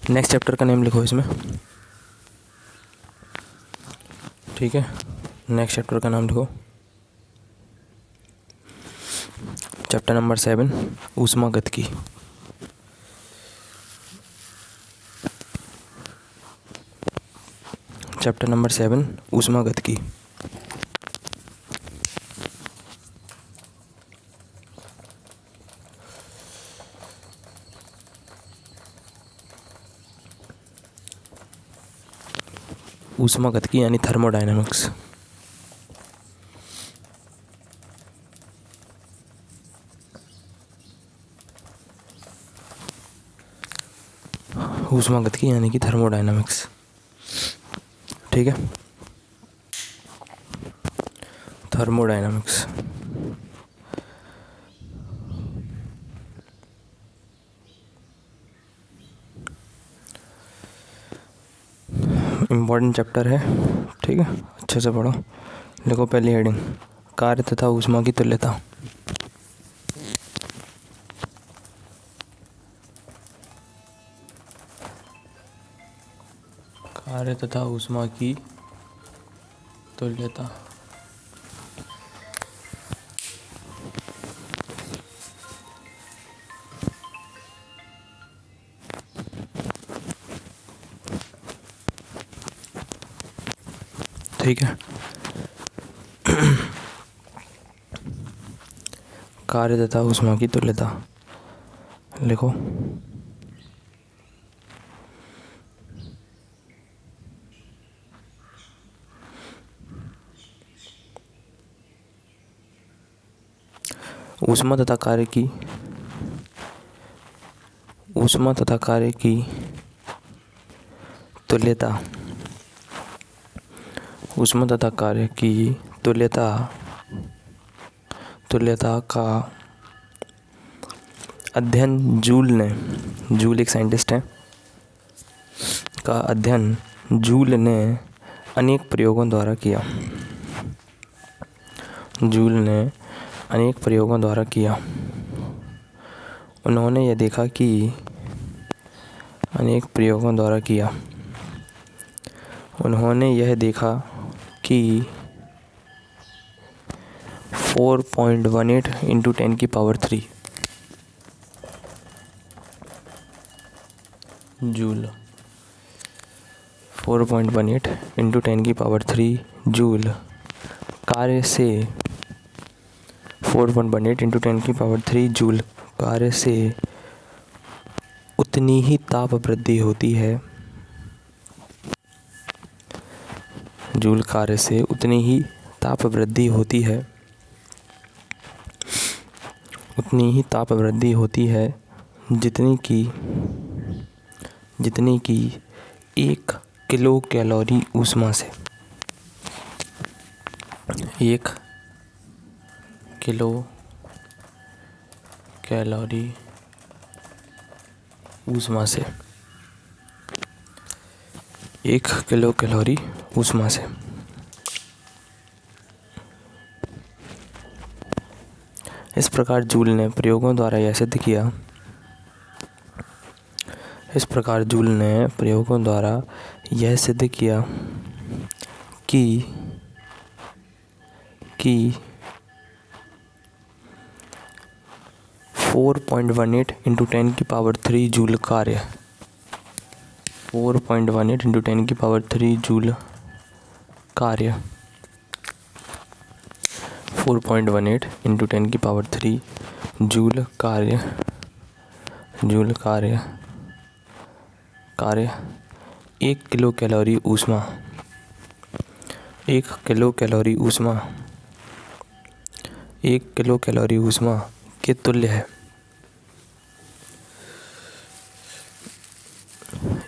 Next chapter का name लिखो इसमें, ठीक है। नेक्स्ट चैप्टर का नाम लिखो, चैप्टर नंबर 7 ऊष्मागतिकी। चैप्टर नंबर 7 ऊष्मागतिकी। ऊष्मागतिकी यानी थर्मोडायनामिक्स। ऊष्मागतिकी यानी कि थर्मोडायनामिक्स, ठीक है। थर्मोडायनामिक्स इम्पॉर्टेंट चैप्टर है, ठीक है। अच्छे से पढ़ो। देखो पहली हेडिंग, कार्य तथा ऊष्मा की तुल्यता। कार्य तथा ऊष्मा की तुल्यता। ठीक है। कार्य तथा ऊष्मा की तुल्यता लिखो। ऊष्मा तथा कार्य की तुल्यता। ऊष्मा तथा कार्य की तुल्यता का अध्ययन जूल एक साइंटिस्ट है, का अध्ययन जूल ने अनेक प्रयोगों द्वारा किया। उन्होंने यह देखा कि 4.18 into 10 की पावर 3 जूल, 4.18 into 10 की पावर 3 जूल कार्य से 4.18 into 10 की पावर 3 जूल कार्य से उतनी ही ताप वृद्धि होती है। जूल कार्य से उतनी ही ताप वृद्धि होती है जितनी कि 1 किलो कैलोरी ऊष्मा से। 1 किलो कैलोरी ऊष्मा से। 1 किलो कैलोरी ऊष्मा से। इस प्रकार जूल ने प्रयोगों द्वारा यह सिद्ध किया कि 4.18 into 10 की पावर 3 जूल कार्य 4.18 into 10 की पावर 3 जूल कार्य 4.18 into 10 की पावर 3 जूल कार्य 1 किलो कैलोरी ऊष्मा 1 किलो कैलोरी ऊष्मा के तुल्य है।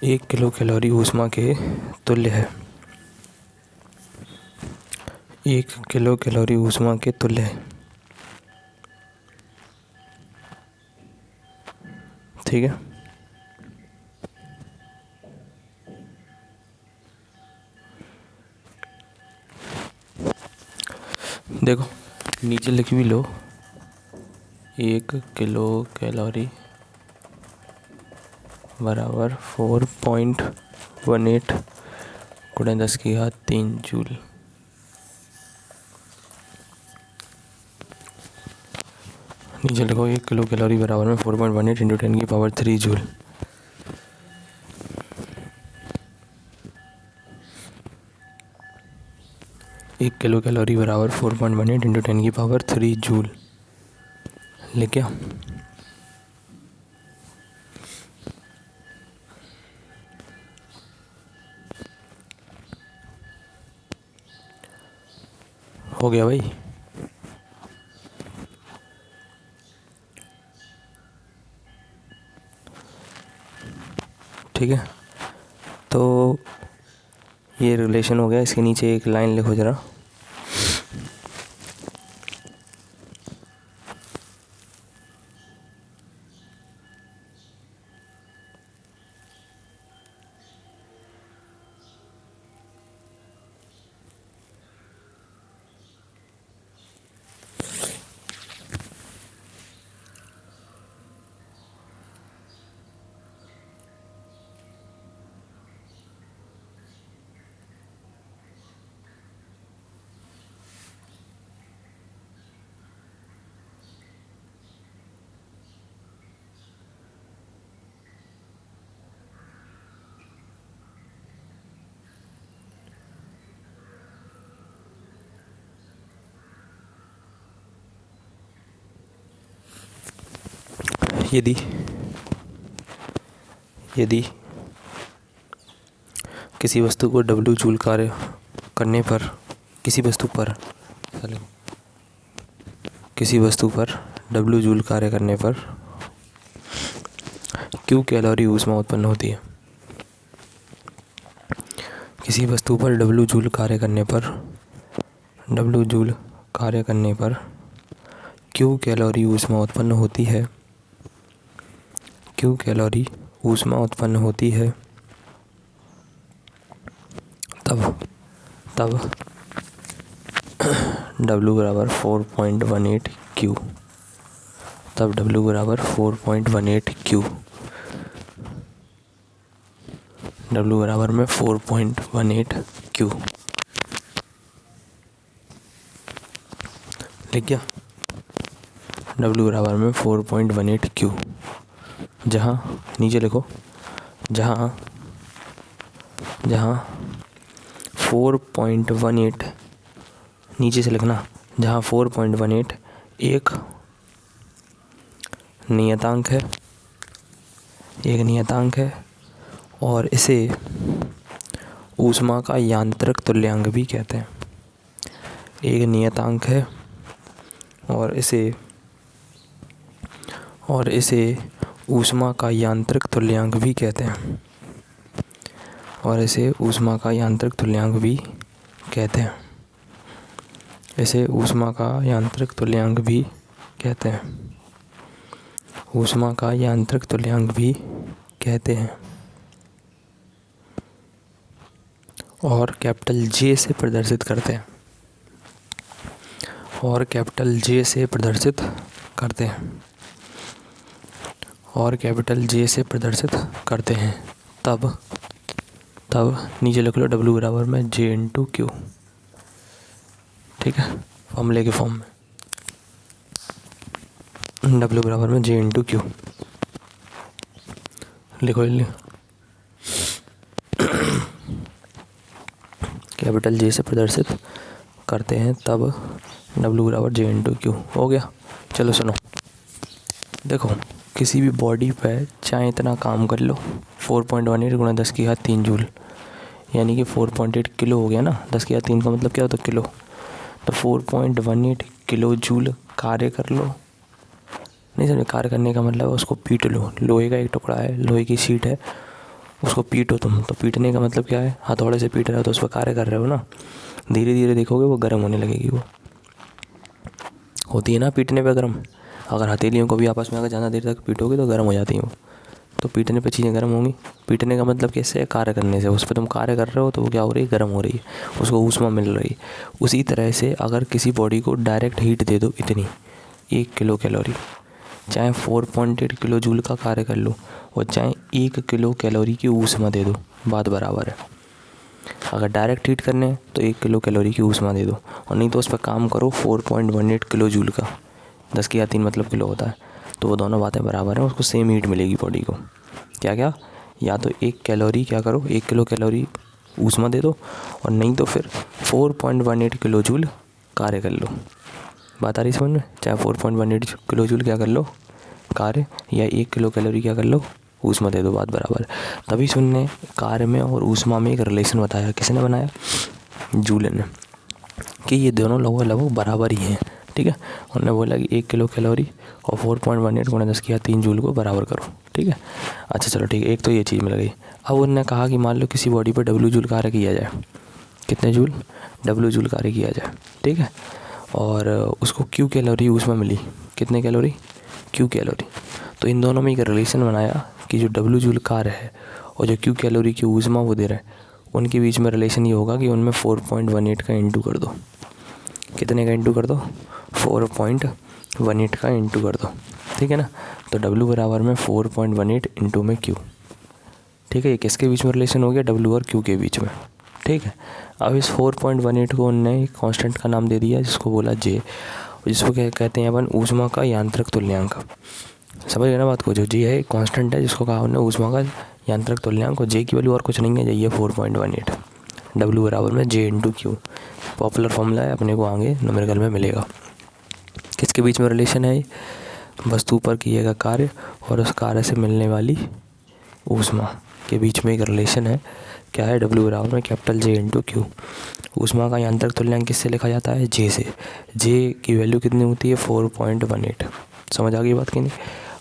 1 किलो कैलोरी ऊष्मा के तुल्य है। 1 किलो कैलोरी ऊष्मा के तुल्य है, ठीक है। देखो नीचे लिख भी लो, 1 किलो कैलोरी बराबर 4.18 गुणे 10⁻³ जूल। नीचे लिखो 1 किलो कैलोरी बराबर में 4.18 इंटू 10⁻³ जूल। एक किलो कैलोरी बराबर 4.18 इंटू 10⁻³ जूल। लिख क्या? हो गया भाई। ठीक है, तो ये रिलेशन हो गया। इसके नीचे एक लाइन लिखो ज़रा। यदि किसी वस्तु को W जूल कार्य करने पर W जूल कार्य करने पर Q कैलोरी ऊष्मा उत्पन्न होती है। किसी वस्तु पर W जूल कार्य करने पर Q कैलोरी ऊष्मा उत्पन्न होती है। Q कैलोरी ऊष्मा उत्पन्न होती है तब W बराबर 4.18 Q। तब W बराबर 4.18 Q। W बराबर में 4.18 Q। लिख गया? W बराबर में 4.18 Q। जहाँ नीचे लिखो, जहाँ 4.18 नीचे से लिखना, जहाँ 4.18 एक नियतांक है और इसे ऊष्मा का यांत्रिक तुल्यांक भी कहते हैं। एक नियतांक है और इसे ऊष्मा का यांत्रिक तुल्यांक भी कहते हैं। इसे ऊष्मा का यांत्रिक तुल्यांक भी कहते हैं। और कैपिटल J से प्रदर्शित करते हैं। तब नीचे लिख लो W बराबर में J इंटू Q। ठीक है, फॉर्मूले के फॉर्म में W बराबर में J इंटू Q लिखो। कैपिटल J से प्रदर्शित करते हैं तब W बराबर J इंटू Q हो गया। चलो सुनो, देखो किसी भी बॉडी पे चाहे इतना काम कर लो, 4.18 गुणा 10⁻³ जूल यानी कि 4.8 किलो हो गया ना। 10⁻³ का मतलब क्या होता है? किलो। तो 4.18 किलो जूल कार्य कर लो। नहीं समझे? कार्य करने का मतलब उसको पीट लो। लोहे का एक टुकड़ा है, लोहे की शीट है, उसको पीटो तुम। तो पीटने का मतलब क्या है? हथौड़े से पीट रहे हो तो उस पर कार्य कर रहे हो ना। धीरे धीरे देखोगे वो गर्म होने लगेगी। वो होती है ना पीटने पे गर्म। अगर हथेलियों को भी आपस में अगर ज़्यादा देर तक पीटोगे तो गर्म हो जाती हैं वो। तो पीटने पे चीज़ें गर्म होंगी। पीटने का मतलब कैसे? कार्य करने से। उस पर तुम कार्य कर रहे हो तो वो क्या हो रही है? गर्म हो रही है, उसको ऊष्मा मिल रही है। उसी तरह से अगर किसी बॉडी को डायरेक्ट हीट दे दो, इतनी 1 किलो कैलोरी, चाहे 4.8 किलो जूल का कार्य कर लो और चाहे 1 किलो कैलोरी की ऊष्मा दे दो, बात बराबर है। अगर डायरेक्ट हीट करने हैं तो 1 किलो कैलोरी की ऊष्मा दे दो, और नहीं तो उस पर काम करो 4.18 किलो जूल का, 10 की 3 मतलब किलो होता है, तो वो दोनों बातें बराबर हैं, उसको सेम हीट मिलेगी बॉडी को। क्या क्या, या तो 1 कैलोरी क्या करो, 1 किलो कैलोरी ऊष्मा दे दो, और नहीं तो फिर 4.18 किलो जूल कार्य कर लो। बात आ रही समझ में? चाहे 4.18 किलो जूल क्या कर लो कार्य, या 1 किलो कैलोरी क्या कर लो ऊष्मा दे दो, बात बराबर है। तभी सुनने कार्य में और ऊष्मा में एक रिलेशन बताया, किसने बनाया? जूल ने, कि ये दोनों लगभग बराबर ही हैं। ठीक है, उन्होंने बोला कि 1 किलो कैलोरी और 4.18 गुणा 10 की 3 जूल को बराबर करो। ठीक है, अच्छा चलो ठीक है, एक तो ये चीज़ मिल गई। अब उन्होंने कहा कि मान लो किसी बॉडी पर W जूल कार्य किया जाए, कितने जूल? W जूल कार्य किया जाए। ठीक है, और उसको Q कैलोरी ऊष्मा मिली, कितने कैलोरी? Q calorie. तो इन दोनों में एक रिलेशन बनाया कि जो W जूल कार्य है और जो Q कैलोरी की ऊष्मा वो दे रहे हैं, उनके बीच में रिलेशन ये होगा कि उनमें 4.18 का इंटू कर दो। कितने का इंटू कर दो? 4.18 का इंटू कर दो। ठीक है ना, तो W बराबर में 4.18 इंटू में Q। ठीक है, ये किसके बीच में रिलेशन हो गया? W और Q के बीच में। ठीक है, अब इस 4.18 को उन्होंने एक कांस्टेंट का नाम दे दिया जिसको बोला J, जिसको कहते हैं अपन ऊष्मा का यांत्रिक तुल्यांक। समझ गए ना बात को? जो J है कांस्टेंट है जिसको कहा उन्होंने ऊष्मा का यांत्रिक तुल्यांक, और J की वैल्यू और कुछ नहीं है, ये 4.18। W बराबर में J into Q, popular formula है, अपने को आगे न्यूमेरिकल में मिलेगा। किसके बीच में रिलेशन है? वस्तु पर किए गए कार्य और उस कार्य से मिलने वाली ऊष्मा के बीच में एक रिलेशन है। क्या है? W बराबर में कैपिटल J इंटू Q। ऊष्मा का यांत्रिक तुल्यांक किससे लिखा जाता है? J से। J की वैल्यू कितनी होती है? 4.18। समझ आ गई बात कि नहीं?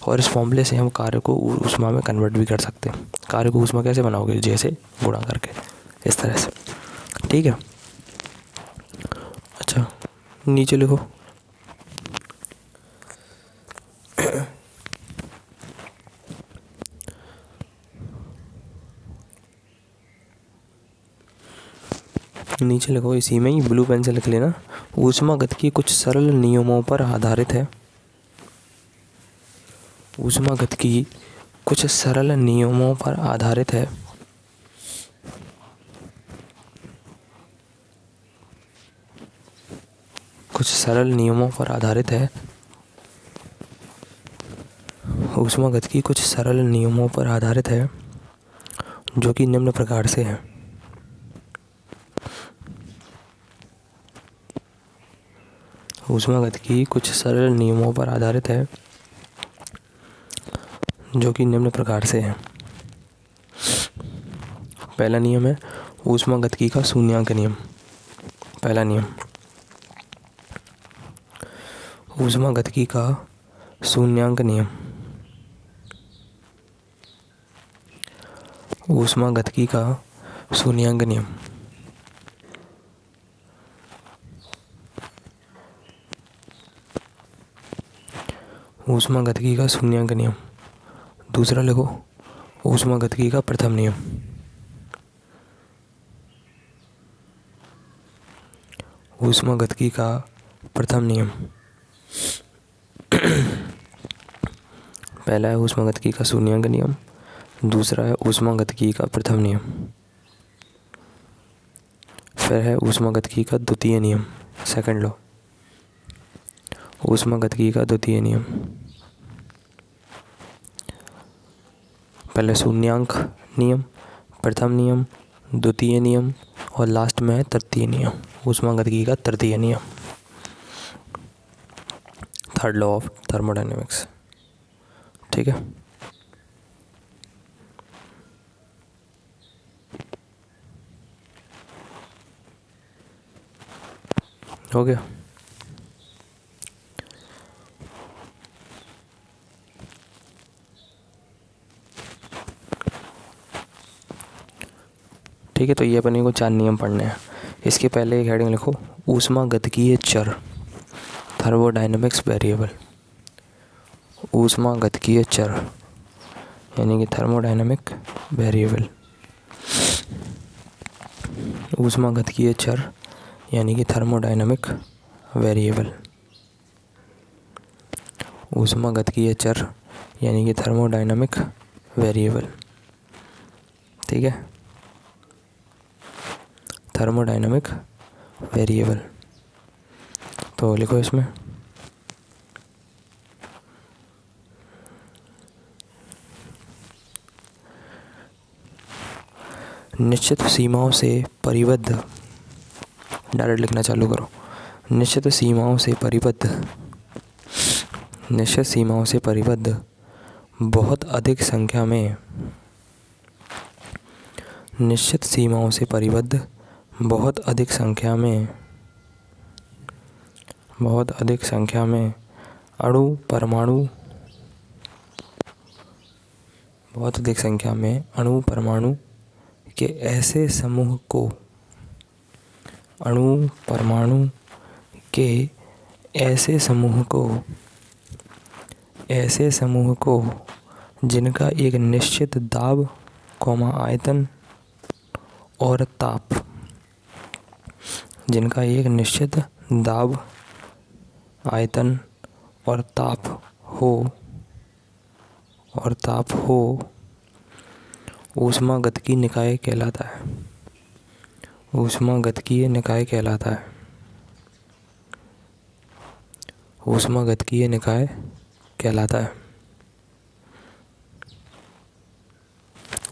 और इस फॉर्मूले से हम कार्य को ऊष्मा में कन्वर्ट भी कर सकते हैं। कार्य को ऊष्मा कैसे बनाओगे? J से गुणा करके, इस तरह से। ठीक है, अच्छा नीचे लिखो। नीचे लिखो, इसी में ही ब्लू पेन से लिख लेना। ऊष्मागतिकी कुछ सरल नियमों पर आधारित है। ऊष्मागतिकी कुछ सरल नियमों पर आधारित है। कुछ सरल नियमों पर आधारित है। ऊष्मागतिकी कुछ सरल नियमों पर आधारित है जो कि निम्न प्रकार से है। ऊष्मागतिकी कुछ सरल नियमों पर आधारित है जो कि निम्न प्रकार से है। पहला नियम है ऊष्मागतिकी का शून्यांक नियम। पहला नियम, ऊष्मागतिकी का शून्यांक नियम। ऊष्मागतिकी का शून्यांक नियम। ऊष्मागतिकी का शून्यांक नियम। दूसरा लिखो, ऊष्मागतिकी का प्रथम नियम। ऊष्मागतिकी का प्रथम नियम। पहला है ऊष्मागतिकी का शून्यांक नियम, दूसरा है ऊष्मागतिकी का प्रथम नियम, फिर है ऊष्मागतिकी का द्वितीय नियम, सेकंड लॉ। ऊष्मागतिकी का द्वितीय नियम, पहले शून्यांक नियम, प्रथम नियम, द्वितीय नियम, और लास्ट में है तृतीय नियम, ऊष्मागतिकी का तृतीय नियम, थर्ड लॉ ऑफ थर्मोडायनेमिक्स। ठीक है, हो गया। ठीक है, तो ये अपने को 4 नियम पढ़ने हैं। इसके पहले एक हेडिंग लिखो, ऊष्मागतिकीय चर, थर्मोडायनेमिक्स वेरिएबल। ऊष्मागतिकीय चर यानी कि थर्मोडायनेमिक वेरिएबल। ऊष्मागतिकीय चर यानी कि थर्मोडायनेमिक वेरिएबल। ऊष्मागतिकीय चर यानी कि थर्मोडायनामिक वेरिएबल। ठीक है, थर्मोडायनामिक वेरिएबल। तो लिखो इसमें निश्चित सीमाओं से परिबद्ध, डायरेक्ट लिखना चालू करो। निश्चित सीमाओं से परिबद्ध, निश्चित सीमाओं से परिबद्ध बहुत अधिक संख्या में, निश्चित सीमाओं से परिबद्ध बहुत अधिक संख्या में, बहुत अधिक संख्या में अणु परमाणु, बहुत अधिक संख्या में अणु परमाणु के ऐसे समूह को, अणु परमाणु के ऐसे समूह को, ऐसे समूह को जिनका एक निश्चित दाब, आयतन और ताप, जिनका एक निश्चित दाब, आयतन और ताप हो, ऊष्मागतिकीय निकाय कहलाता है। ऊष्मागतिकीय निकाय कहलाता है। ऊष्मागतिकीय निकाय कहलाता है।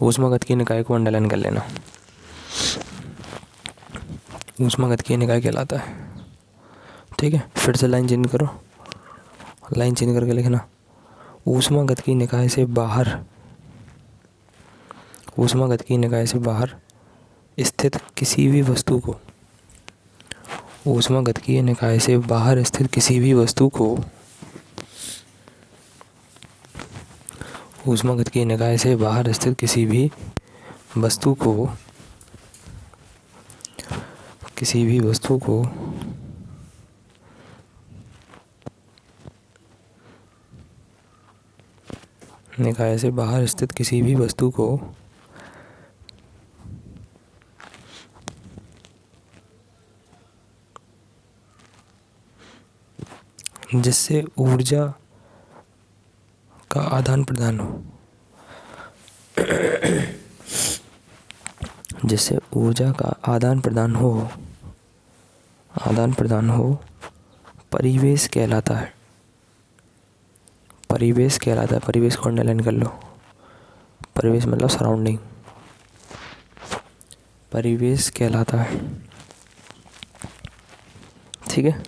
ऊष्मागतिकीय निकाय को अंडरलाइन कर लेना। ऊष्मागतिकीय निकाय कहलाता है। ठीक है, फिर से लाइन चेंज करो, लाइन चेंज करके लिखना ऊष्मागतिकीय निकाय से बाहर, ऊष्मागतिकीय निकाय से बाहर स्थित किसी भी वस्तु को, ऊष्मागतिकीय निकाय से बाहर स्थित किसी भी वस्तु को, ऊष्मागतिकीय निकाय से बाहर स्थित किसी भी वस्तु को, किसी भी वस्तु को निकाय से बाहर स्थित किसी भी वस्तु को जिससे ऊर्जा का आदान प्रदान हो, जिससे ऊर्जा का आदान प्रदान हो, आदान प्रदान हो, परिवेश कहलाता है। परिवेश कहलाता है। परिवेश को अंडरलाइन कर लो। परिवेश मतलब सराउंडिंग, परिवेश कहलाता है। ठीक है,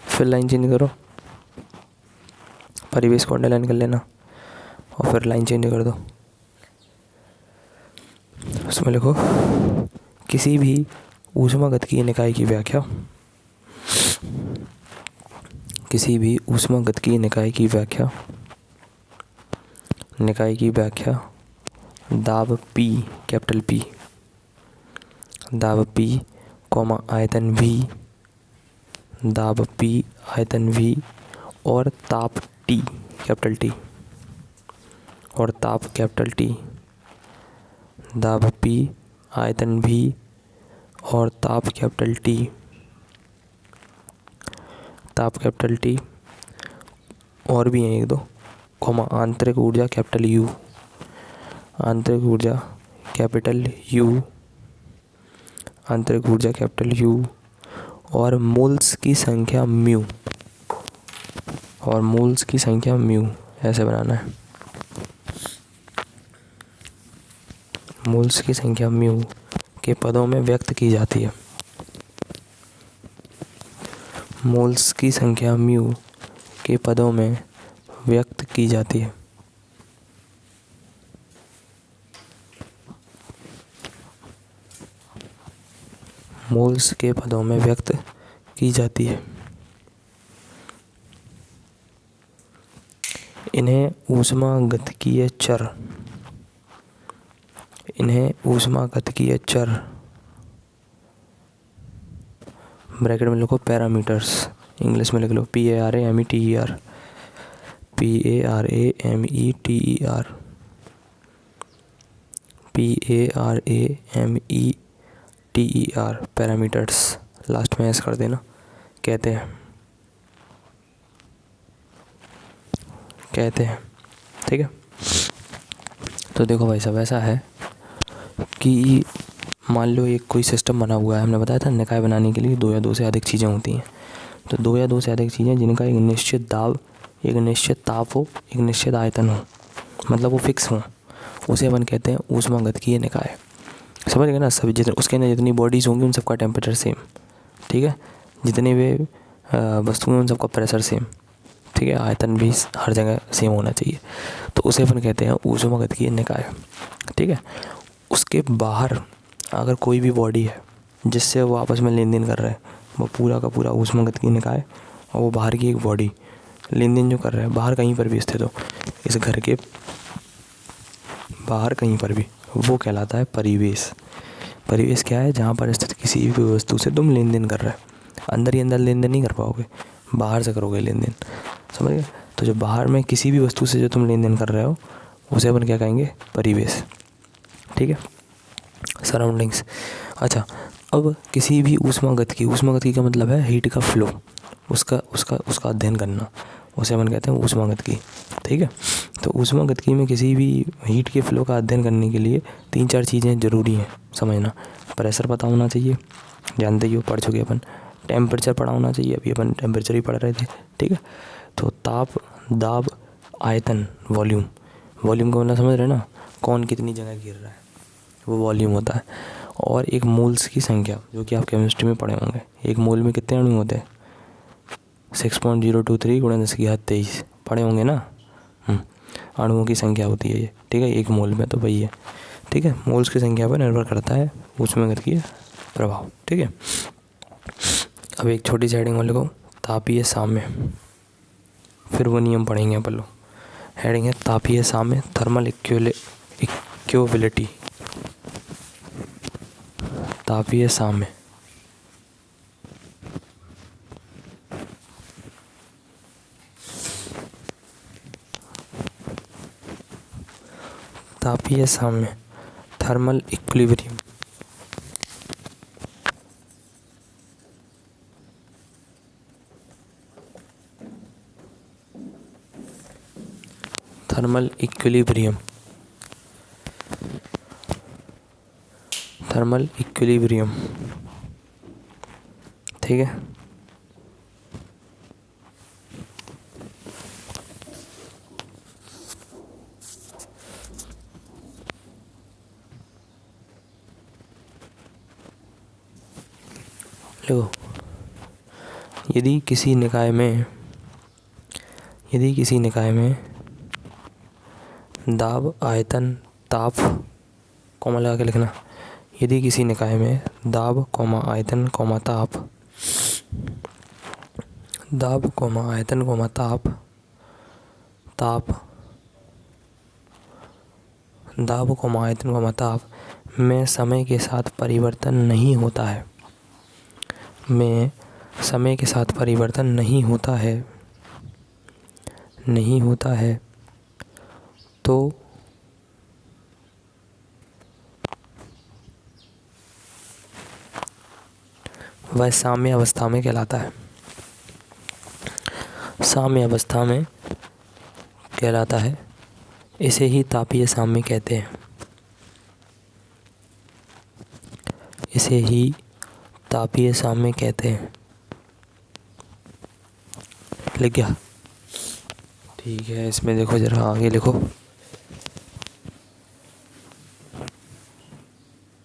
फिर लाइन चेंज करो, परिवेश को अंडरलाइन कर लेना और फिर लाइन चेंज कर दो। उसमें लिखो किसी भी ऊष्मागतिकीय निकाय की व्याख्या, किसी भी ऊष्मागतिकीय निकाय की व्याख्या, निकाय की व्याख्या दाब P, कैपिटल P, दाब P, आयतन V, दाब P, आयतन V और ताप T, कैपिटल T, और ताप कैपिटल T, दाब P, आयतन V और ताप कैपिटल T, ताप कैपिटल T और भी हैं एक दो, आंतरिक ऊर्जा कैपिटल U, आंतरिक ऊर्जा कैपिटल U, आंतरिक ऊर्जा कैपिटल U और मोल्स की संख्या म्यू, और मोल्स की संख्या म्यू, ऐसे बनाना है। मोल्स की संख्या म्यू के पदों में व्यक्त की जाती है। मोल्स की संख्या म्यू के पदों में व्यक्त की जाती है। मोल्स के पदों में व्यक्त की जाती है। इन्हें ऊष्मागतिकीय चर, इन्हें ऊष्मागतिकीय चर, ब्रैकेट में लिखो पैरामीटर्स, इंग्लिश में लिख लो PARAMETER, PARAMETER, PARAMETER, parameters, last में ऐसे कर देना, कहते हैं। कहते हैं। ठीक है, तो देखो भाई साहब, ऐसा है कि मान लो एक कोई सिस्टम बना हुआ है। हमने बताया था निकाय बनाने के लिए 2 या 2 से अधिक चीज़ें होती हैं। तो 2 या 2 से अधिक चीज़ें जिनका एक निश्चित दाब, एक निश्चित ताप हो, एक निश्चित आयतन हो, मतलब वो फिक्स हो, उसे अपन कहते हैं ऊष्मागतिकीय निकाय। समझ गए ना? सभी जितने उसके अंदर जितनी बॉडीज़ होंगी उन सबका टेम्परेचर सेम। ठीक है, जितने वे वस्तुएं उन सबका प्रेशर सेम। ठीक है, आयतन भी हर जगह सेम होना चाहिए। तो उसे अपन कहते हैं ऊष्मागतिकीय निकाय। ठीक है, उसके बाहर अगर कोई भी बॉडी है जिससे वो आपस में लेन देन कर रहे हैं, वो पूरा का पूरा ऊष्मागतिकीय निकाय। और वो बाहर की एक बॉडी लेन देन जो कर रहा है बाहर कहीं पर भी स्थित हो, इस घर के बाहर कहीं पर भी, वो कहलाता है परिवेश। परिवेश क्या है? जहाँ पर स्थित किसी भी वस्तु से तुम लेन देन कर रहे हो। अंदर ही अंदर लेन देन नहीं कर पाओगे, बाहर से करोगे लेन देन। समझ गए? तो जो बाहर में किसी भी वस्तु से जो तुम लेन देन कर रहे हो उसे अपन क्या कहेंगे? परिवेश। ठीक है, सराउंडिंग्स। अच्छा, अब किसी भी ऊष्मागतिकी का मतलब है हीट का फ्लो, उसका उसका उसका अध्ययन करना, उसे अपन कहते हैं ऊष्मागतिकी। ठीक है, तो ऊष्मागतिकी में किसी भी हीट के फ्लो का अध्ययन करने के लिए 3-4 चीज़ें ज़रूरी हैं समझना। प्रेशर पता होना चाहिए, जानते ही हो, पढ़ चुके अपन। टेम्परेचर पढ़ा होना चाहिए, अभी अपन टेम्परेचर ही पढ़ रहे थे। ठीक है, तो ताप, दाब, आयतन, वॉल्यूम। वॉल्यूम का मतलब समझ रहे ना? कौन कितनी जगह गिर रहा है, वो वॉल्यूम होता है। और एक मोल्स की संख्या, जो कि आप केमिस्ट्री में पढ़े होंगे। एक मोल में कितने अणु होते हैं? 6.023 × 10⁻23 पढ़े होंगे ना? अणुओं की संख्या होती है ये। ठीक है, एक मोल में तो वही है। ठीक है, मोल्स की संख्या पर निर्भर करता है ऊष्मागतिकीय प्रभाव। ठीक है, अब एक छोटी सी हेडिंग और लिखो, तापीय साम्य। फिर वो नियम पढ़ेंगे अपन लोग। हेडिंग है तापीय साम्य, थर्मल इक्विलिटी। तापीय साम्य, तापीय साम्य, thermal equilibrium. Thermal equilibrium, thermal equilibrium. ठीक है, देखो, यदि किसी निकाय में दाब, आयतन, ताप, कॉमा लगा के लिखना। यदि किसी निकाय में दाब, आयतन, ताप, दाब, आयतन, ताप, दाब, आयतन, ताप में समय के साथ परिवर्तन नहीं होता है, तो वह साम्य अवस्था में कहलाता है। साम्य अवस्था में कहलाता है, इसे ही तापीय साम्य कहते हैं। इसे ही तापीय साम्य कहते हैं। लिख गया? ठीक है, इसमें देखो जरा आगे लिखो।